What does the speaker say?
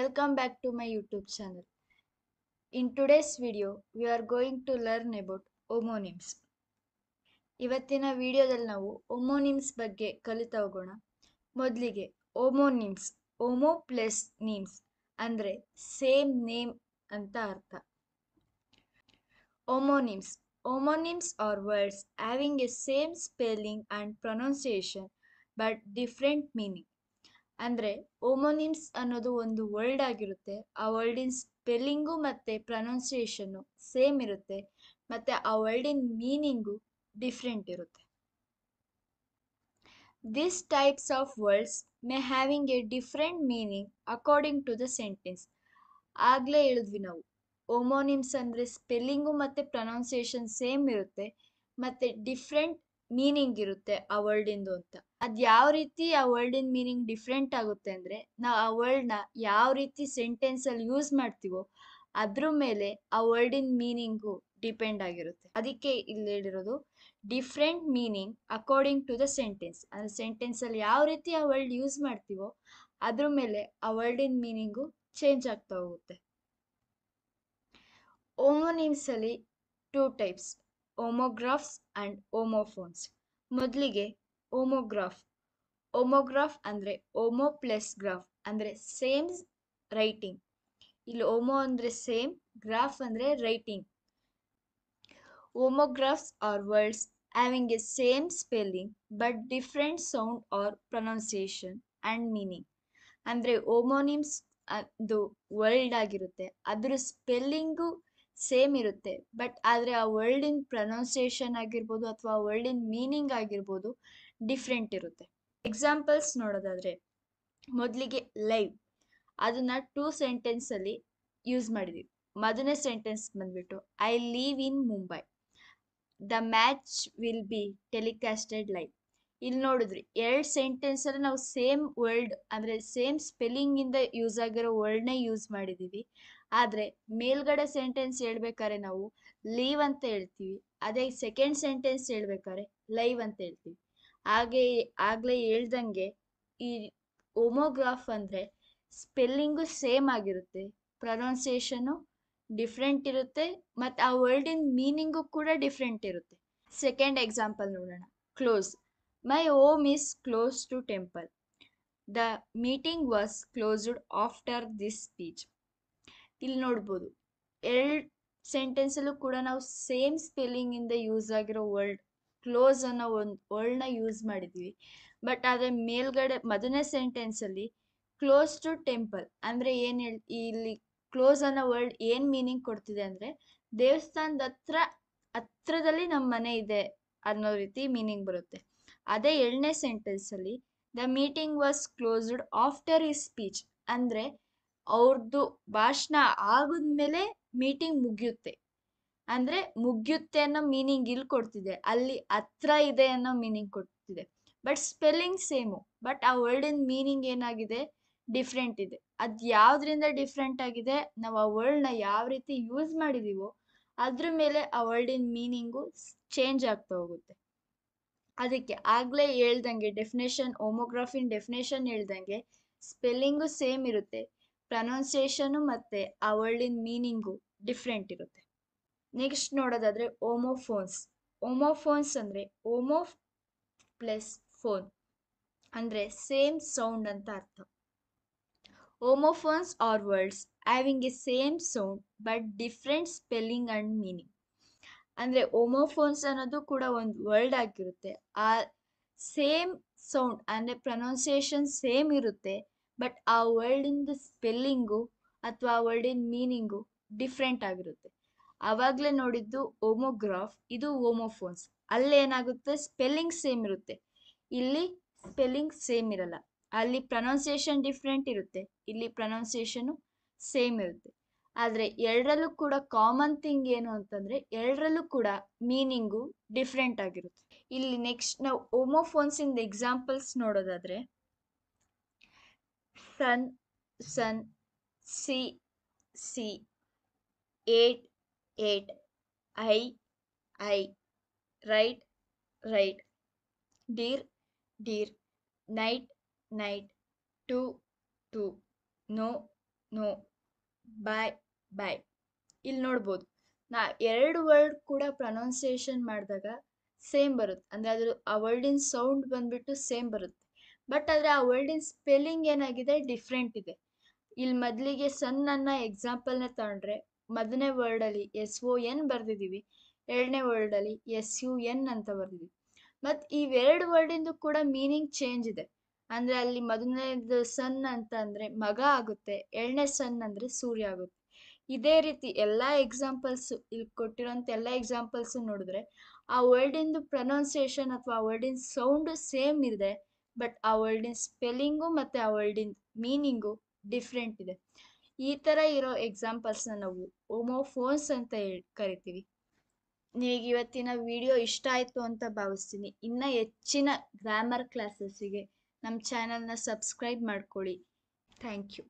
Welcome back to my YouTube channel. In today's video, we are going to learn about homonyms. ಇವತ್ತಿನ ವಿಡಿಯೋದಲ್ಲಿ ನಾವು homonyms ಬಗ್ಗೆ ಕಲಿತಾ ಹೋಗೋಣ. ಮೊದಲಿಗೆ homonyms, homo ಪ್ಲಸ್ ನೇಮ್ಸ್ ಅಂದರೆ ಸೇಮ್ ನೇಮ್ ಅಂತ ಅರ್ಥ. Homonyms. Homonyms are words having a same spelling and pronunciation but different meaning. ಅಂದರೆ ಓಮೋನಿಮ್ಸ್ ಅನ್ನೋದು ಒಂದು ವರ್ಡ್ ಆಗಿರುತ್ತೆ. ಆ ವರ್ಡಿನ ಸ್ಪೆಲ್ಲಿಂಗು ಮತ್ತು ಪ್ರೊನೌನ್ಸಿಯೇಷನ್ನು ಸೇಮ್ ಇರುತ್ತೆ ಮತ್ತು ಆ ವರ್ಡಿನ ಮೀನಿಂಗು ಡಿಫ್ರೆಂಟ್ ಇರುತ್ತೆ. This types of words may having a different meaning according to the sentence. ಆಗಲೇ ಹೇಳಿದ್ವಿ ನಾವು ಓಮೋನಿಮ್ಸ್ ಅಂದರೆ ಸ್ಪೆಲ್ಲಿಂಗು ಮತ್ತು ಪ್ರೊನೌನ್ಸಿಯೇಷನ್ ಸೇಮ್ ಇರುತ್ತೆ ಮತ್ತು ಡಿಫ್ರೆಂಟ್ ಮೀನಿಂಗ್ ಇರುತ್ತೆ ಆ ವರ್ಡಿಂದು ಅಂತ. ಅದು ಯಾವ ರೀತಿ ಆ ವರ್ಡಿನ ಮೀನಿಂಗ್ ಡಿಫ್ರೆಂಟ್ ಆಗುತ್ತೆ ಅಂದರೆ ನಾವು ಆ ವರ್ಡ್ನ ಯಾವ ರೀತಿ ಸೆಂಟೆನ್ಸಲ್ಲಿ ಯೂಸ್ ಮಾಡ್ತೀವೋ ಅದ್ರ ಮೇಲೆ ಆ ವರ್ಡಿನ ಮೀನಿಂಗು ಡಿಪೆಂಡ್ ಆಗಿರುತ್ತೆ. ಅದಕ್ಕೆ ಇಲ್ಲಿ ಹೇಳಿರೋದು different meaning according to the sentence. ಅಂದರೆ ಸೆಂಟೆನ್ಸಲ್ಲಿ ಯಾವ ರೀತಿ ಆ ವರ್ಡ್ ಯೂಸ್ ಮಾಡ್ತೀವೋ ಅದ್ರ ಮೇಲೆ ಆ ವರ್ಡಿನ ಮೀನಿಂಗು ಚೇಂಜ್ ಆಗ್ತಾ ಹೋಗುತ್ತೆ. ಓಮೋನಿಮ್ಸಲ್ಲಿ 2 ಟೈಪ್ಸ್, ಹೋಮೋಗ್ರಾಫ್ಸ್ ಆ್ಯಂಡ್ ಹೋಮೋಫೋನ್ಸ್. ಮೊದಲಿಗೆ ಹೋಮೋಗ್ರಾಫ್. ಹೋಮೋಗ್ರಾಫ್ ಅಂದರೆ ಹೋಮೋ ಪ್ಲಸ್ ಗ್ರಾಫ್ ಅಂದರೆ ಸೇಮ್ ರೈಟಿಂಗ್. ಇಲ್ಲಿ ಹೋಮೋ ಅಂದರೆ ಸೇಮ್, ಗ್ರಾಫ್ ಅಂದರೆ writing. Homographs are words having a same spelling but different sound are pronunciation and meaning. ಅಂದರೆ ಹೋಮೋನಿಮ್ಸ್ ಅದು ವರ್ಲ್ಡ್ ಆಗಿರುತ್ತೆ, ಅದ್ರ ಸ್ಪೆಲ್ಲಿಂಗು ಸೇಮ್ ಇರುತ್ತೆ ಬಟ್ ಆದರೆ ಆ ವರ್ಲ್ಡಿನ ಪ್ರೊನೌನ್ಸಿಯೇಷನ್ ಆಗಿರ್ಬೋದು ಅಥವಾ ಆ ವರ್ಲ್ಡಿನ ಮೀನಿಂಗ್ ಆಗಿರ್ಬೋದು ಡಿಫ್ರೆಂಟ್ ಇರುತ್ತೆ. ಎಕ್ಸಾಂಪಲ್ಸ್ ನೋಡೋದಾದರೆ ಮೊದಲಿಗೆ ಲೈವ್. ಅದನ್ನು 2 ಸೆಂಟೆನ್ಸಲ್ಲಿ ಯೂಸ್ ಮಾಡಿದ್ದೀವಿ. ಮೊದಲನೇ ಸೆಂಟೆನ್ಸ್ ಬಂದ್ಬಿಟ್ಟು I live in Mumbai. The match will be telecasted live. ಇಲ್ಲಿ ನೋಡಿದ್ರಿ 2 ಸೆಂಟೆನ್ಸಲ್ಲಿ ನಾವು ಸೇಮ್ ವರ್ಡ್ ಅಂದರೆ ಸೇಮ್ ಸ್ಪೆಲ್ಲಿಂಗಿಂದ ಯೂಸ್ ಆಗಿರೋ ವರ್ಡ್ನೇ ಯೂಸ್ ಮಾಡಿದ್ದೀವಿ. ಆದರೆ ಮೇಲ್ಗಡೆ ಸೆಂಟೆನ್ಸ್ ಹೇಳ್ಬೇಕಾದ್ರೆ ನಾವು ಲೀವ್ ಅಂತ ಹೇಳ್ತೀವಿ, ಅದೇ ಸೆಕೆಂಡ್ ಸೆಂಟೆನ್ಸ್ ಹೇಳ್ಬೇಕಾದ್ರೆ ಲೈವ್ ಅಂತ ಹೇಳ್ತೀವಿ. ಆಗಲೇ ಹೇಳ್ದಂಗೆ ಈ ಹೋಮೋಗ್ರಾಫ್ ಅಂದರೆ ಸ್ಪೆಲ್ಲಿಂಗು ಸೇಮ್ ಆಗಿರುತ್ತೆ, ಪ್ರೊನೌನ್ಸಿಯೇಷನು ಡಿಫ್ರೆಂಟ್ ಇರುತ್ತೆ ಮತ್ತು ಆ ವರ್ಡಿನ ಮೀನಿಂಗು ಕೂಡ ಡಿಫ್ರೆಂಟ್ ಇರುತ್ತೆ. ಸೆಕೆಂಡ್ ಎಕ್ಸಾಂಪಲ್ ನೋಡೋಣ. Close. My home is close to temple. The meeting was closed after this speech. ಇಲ್ಲಿ ನೋಡ್ಬೋದು 2 ಸೆಂಟೆನ್ಸಲ್ಲೂ ಕೂಡ ನಾವು ಸೇಮ್ ಸ್ಪೆಲ್ಲಿಂಗಿಂದ ಯೂಸ್ ಆಗಿರೋ ವರ್ಡ್ ಕ್ಲೋಸ್ ಅನ್ನೋ ಒಂದು ವರ್ಡ್ನ ಯೂಸ್ ಮಾಡಿದ್ದೀವಿ. ಬಟ್ ಆದರೆ ಮೇಲ್ಗಡೆ ಮೊದಲನೇ ಸೆಂಟೆನ್ಸಲ್ಲಿ ಕ್ಲೋಸ್ ಟು ಟೆಂಪಲ್ ಅಂದರೆ ಏನು ಇಲ್ಲಿ ಕ್ಲೋಸ್ ಅನ್ನೋ ವರ್ಡ್ ಏನು ಮೀನಿಂಗ್ ಕೊಡ್ತಿದೆ ಅಂದರೆ ದೇವಸ್ಥಾನದ ಹತ್ರದಲ್ಲಿ ನಮ್ಮ ಮನೆ ಇದೆ ಅನ್ನೋ ರೀತಿ ಮೀನಿಂಗ್ ಬರುತ್ತೆ. ಅದೇ 2ನೇ ಸೆಂಟೆನ್ಸಲ್ಲಿ the meeting was closed after his speech ಅಂದರೆ ಅವ್ರದ್ದು ಭಾಷಣ ಆಗಿದ್ಮೇಲೆ ಮೀಟಿಂಗ್ ಮುಗಿಯುತ್ತೆ ಅಂದರೆ ಮುಗಿಯುತ್ತೆ ಅನ್ನೋ ಮೀನಿಂಗ್ ಇಲ್ಲಿ ಕೊಡ್ತಿದೆ, ಅಲ್ಲಿ ಹತ್ರ ಇದೆ ಅನ್ನೋ ಮೀನಿಂಗ್ ಕೊಡ್ತಿದೆ. ಬಟ್ ಸ್ಪೆಲ್ಲಿಂಗ್ ಸೇಮು ಬಟ್ ಆ ವರ್ಡಿನ ಮೀನಿಂಗ್ ಏನಾಗಿದೆ ಡಿಫ್ರೆಂಟ್ ಇದೆ. ಅದು ಯಾವುದರಿಂದ ಡಿಫ್ರೆಂಟ್ ಆಗಿದೆ, ನಾವು ಆ ವರ್ಡ್ನ ಯಾವ ರೀತಿ ಯೂಸ್ ಮಾಡಿದ್ದೀವೋ ಅದ್ರ ಮೇಲೆ ಆ ವರ್ಡಿನ ಮೀನಿಂಗು ಚೇಂಜ್ ಆಗ್ತಾ ಹೋಗುತ್ತೆ. ಅದಕ್ಕೆ ಆಗಲೇ ಹೇಳ್ದಂಗೆ ಡೆಫಿನೇಷನ್, ಹೋಮೋಗ್ರಾಫಿನ್ ಡೆಫಿನೇಷನ್ ಹೇಳ್ದಂಗೆ ಸ್ಪೆಲ್ಲಿಂಗು ಸೇಮ್ ಇರುತ್ತೆ, ಪ್ರೊನೌನ್ಸಿಯೇಷನು ಮತ್ತು ಆ ವರ್ಡಿನ ಮೀನಿಂಗು ಡಿಫ್ರೆಂಟ್ ಇರುತ್ತೆ. ನೆಕ್ಸ್ಟ್ ನೋಡೋದಾದರೆ ಹೋಮೋಫೋನ್ಸ್. ಹೋಮೋಫೋನ್ಸ್ ಅಂದರೆ ಹೋಮೋ ಪ್ಲಸ್ ಫೋನ್ ಅಂದರೆ ಸೇಮ್ ಸೌಂಡ್ ಅಂತ ಅರ್ಥ. Homophones are words having a same sound but different spelling and meaning. ಅಂದರೆ ಹೋಮೋಫೋನ್ಸ್ ಅನ್ನೋದು ಕೂಡ ಒಂದು ವರ್ಡ್ ಆಗಿರುತ್ತೆ, ಆ ಸೇಮ್ ಸೌಂಡ್ ಅಂದರೆ ಪ್ರೊನೌನ್ಸಿಯೇಷನ್ ಸೇಮ್ ಇರುತ್ತೆ ಬಟ್ ಆ ವರ್ಡಿಂದು ಸ್ಪೆಲ್ಲಿಂಗು ಅಥವಾ ಆ ವರ್ಡಿನ ಮೀನಿಂಗು ಡಿಫ್ರೆಂಟ್ ಆಗಿರುತ್ತೆ. ಆವಾಗಲೇ ನೋಡಿದ್ದು ಹೋಮೋಗ್ರಾಫ್, ಇದು ಹೋಮೋಫೋನ್ಸ್. ಅಲ್ಲೇನಾಗುತ್ತೆ ಸ್ಪೆಲ್ಲಿಂಗ್ ಸೇಮ್ ಇರುತ್ತೆ, ಇಲ್ಲಿ ಸ್ಪೆಲ್ಲಿಂಗ್ ಸೇಮ್ ಇರಲ್ಲ, ಅಲ್ಲಿ ಪ್ರೊನೌನ್ಸಿಯೇಷನ್ ಡಿಫ್ರೆಂಟ್ ಇರುತ್ತೆ, ಇಲ್ಲಿ ಪ್ರೊನೌನ್ಸಿಯೇಷನು ಸೇಮ್ ಇರುತ್ತೆ. ಆದರೆ 2ರಲ್ಲೂ ಕೂಡ ಕಾಮನ್ ಥಿಂಗ್ ಏನು ಅಂತಂದರೆ 2ರಲ್ಲೂ ಕೂಡ ಮೀನಿಂಗು ಡಿಫ್ರೆಂಟ್ ಆಗಿರುತ್ತೆ. ಇಲ್ಲಿ ನೆಕ್ಸ್ಟ್ ನಾವು ಹೋಮೋಫೋನ್ಸಿಂದ ಎಕ್ಸಾಂಪಲ್ಸ್ ನೋಡೋದಾದರೆ sun, son, sea, see, 8, 8, I, right, write, deer, dear, night, knight, to, no, know, boy, buoy. ಇಲ್ಲಿ ನೋಡ್ಬೋದು, ನಾ ಎರಡು ವರ್ಡ್ ಕೂಡ ಪ್ರೊನೌನ್ಸಿಯೇಷನ್ ಮಾಡಿದಾಗ ಸೇಮ್ ಬರುತ್ತೆ. ಅಂದರೆ ಅದ್ರ ಆ ವರ್ಡಿನ ಸೌಂಡ್ ಬಂದ್ಬಿಟ್ಟು ಸೇಮ್ ಬರುತ್ತೆ. ಬಟ್ ಆದರೆ ಆ ವರ್ಡಿನ ಸ್ಪೆಲ್ಲಿಂಗ್ ಏನಾಗಿದೆ, ಡಿಫ್ರೆಂಟ್ ಇದೆ. ಇಲ್ಲಿ ಮೊದಲಿಗೆ ಸನ್ ಅನ್ನ ಎಕ್ಸಾಂಪಲ್ನ ತಗೊಂಡ್ರೆ ಮೊದಲನೇ ವರ್ಡಲ್ಲಿ SON ಬರ್ದಿದ್ದೀವಿ, ಎರಡನೇ ವರ್ಡಲ್ಲಿ SUN ಅಂತ ಬರ್ದಿದ್ದೀವಿ. ಮತ್ತು ಇವೆರಡು ವರ್ಡಿಂದು ಕೂಡ ಮೀನಿಂಗ್ ಚೇಂಜ್ ಇದೆ. ಅಂದರೆ ಅಲ್ಲಿ ಮೊದಲನೇದು ಸನ್ ಅಂತ ಅಂದರೆ ಮಗ ಆಗುತ್ತೆ, ಎರಡನೇ ಸನ್ ಅಂದರೆ ಸೂರ್ಯ ಆಗುತ್ತೆ. ಇದೇ ರೀತಿ ಎಲ್ಲ ಎಕ್ಸಾಂಪಲ್ಸು, ಇಲ್ಲಿ ಕೊಟ್ಟಿರೋಂಥ ಎಲ್ಲ ಎಕ್ಸಾಂಪಲ್ಸು ನೋಡಿದ್ರೆ ಆ ವರ್ಡಿಂದು ಪ್ರೊನೌನ್ಸಿಯೇಷನ್ ಅಥವಾ ಆ ವರ್ಡಿನ ಸೌಂಡು ಸೇಮ್ ಇದೆ, ಬಟ್ ಆ ವರ್ಡಿನ ಸ್ಪೆಲ್ಲಿಂಗು ಮತ್ತು ಆ ವರ್ಡಿನ ಮೀನಿಂಗು ಡಿಫ್ರೆಂಟ್ ಇದೆ. ಈ ಥರ ಇರೋ ಎಕ್ಸಾಂಪಲ್ಸ್ನ ನಾವು ಹೋಮೋಫೋನ್ಸ್ ಅಂತ ಕರಿತೀವಿ. ನಿಮಗೆ ಇವತ್ತಿನ ವಿಡಿಯೋ ಇಷ್ಟ ಆಯಿತು ಅಂತ ಭಾವಿಸ್ತೀನಿ. ಇನ್ನೂ ಹೆಚ್ಚಿನ ಗ್ರಾಮರ್ ಕ್ಲಾಸಸ್ಸಿಗೆ ನಮ್ಮ ಚಾನಲ್ನ ಸಬ್ಸ್ಕ್ರೈಬ್ ಮಾಡ್ಕೊಳ್ಳಿ. Thank you.